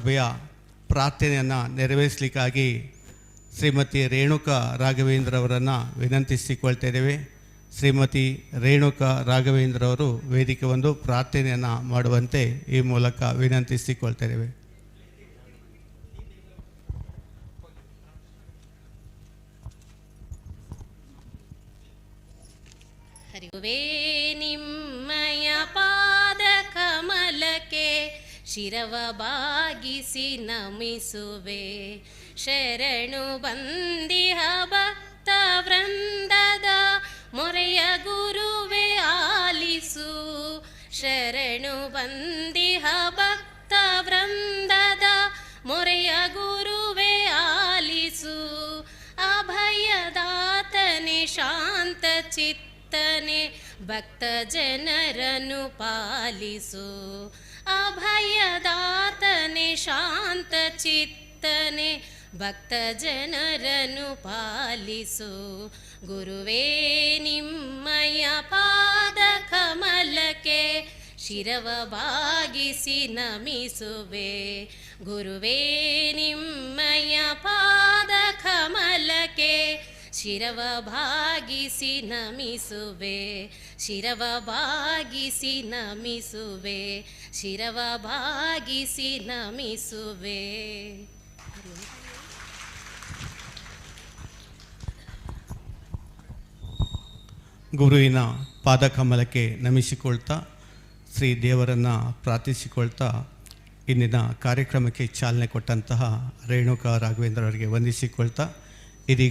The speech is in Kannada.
ಸಭೆಯ ಪ್ರಾರ್ಥನೆಯನ್ನು ನೆರವೇರಿಸಲಿಕ್ಕಾಗಿ ಶ್ರೀಮತಿ ರೇಣುಕಾ ರಾಘವೇಂದ್ರ ಅವರನ್ನು ವಿನಂತಿಸಿಕೊಳ್ತಾ ಇದ್ದೇವೆ. ಶ್ರೀಮತಿ ರೇಣುಕಾ ರಾಘವೇಂದ್ರ ಅವರು ವೇದಿಕೆ ಒಂದು ಪ್ರಾರ್ಥನೆಯನ್ನು ಮಾಡುವಂತೆ ಈ ಮೂಲಕ ವಿನಂತಿಸಿಕೊಳ್ತಾ ಇದ್ದೇವೆ. ಹರಿವೆ ನಿಮ್ಮಯ ಪಾದ ಕಮಲಕ್ಕೆ ಶಿರವ ಬಾಗಿಸಿ ನಮಿಸುವೆ. ಶರಣು ಬಂದಿಹ ಭಕ್ತ ವೃಂದದ ಮೊರೆಯ ಗುರುವೆ ಆಲಿಸು. ಶರಣು ಬಂದಿಹ ಭಕ್ತ ವೃಂದದ ಮೊರೆಯ ಗುರುವೆ ಆಲಿಸು. ಅಭಯದಾತನೆ ಶಾಂತ ಚಿತ್ತನೆ ಭಕ್ತ ಜನರನ್ನು ಪಾಲಿಸು. ಅಭಯದಾತನೆ ಶಾಂತ ಚಿತ್ತನೆ ಭಕ್ತ ಜನರನ್ನು ಪಾಲಿಸು. ಗುರುವೇ ನಿಮ್ಮಯ ಪಾದ ಕಮಲಕ್ಕೆ ಶಿರವ ಬಾಗಿಸಿ ನಮಿಸುವೆ. ಗುರುವೇ ನಿಮ್ಮಯ ಪಾದ ಕಮಲಕ್ಕೆ ಶಿರವ ಬಾಗಿಸಿ ನಮಿಸುವೆ. ಶಿರವ ಬಾಗಿಸಿ ನಮಿಸುವೆ. ಶಿರವ ಬಾಗಿಸಿ ನಮಿಸುವೆ. ಗುರುವಿನ ಪಾದಕಮಲಕ್ಕೆ ನಮಿಸಿಕೊಳ್ತಾ ಶ್ರೀ ದೇವರನ್ನು ಪ್ರಾರ್ಥಿಸಿಕೊಳ್ತಾ ಇಂದಿನ ಕಾರ್ಯಕ್ರಮಕ್ಕೆ ಚಾಲನೆ ಕೊಟ್ಟಂತಹ ರೇಣುಕಾ ರಾಘವೇಂದ್ರ ಅವರಿಗೆ ವಂದಿಸಿಕೊಳ್ತಾ ಇದೀಗ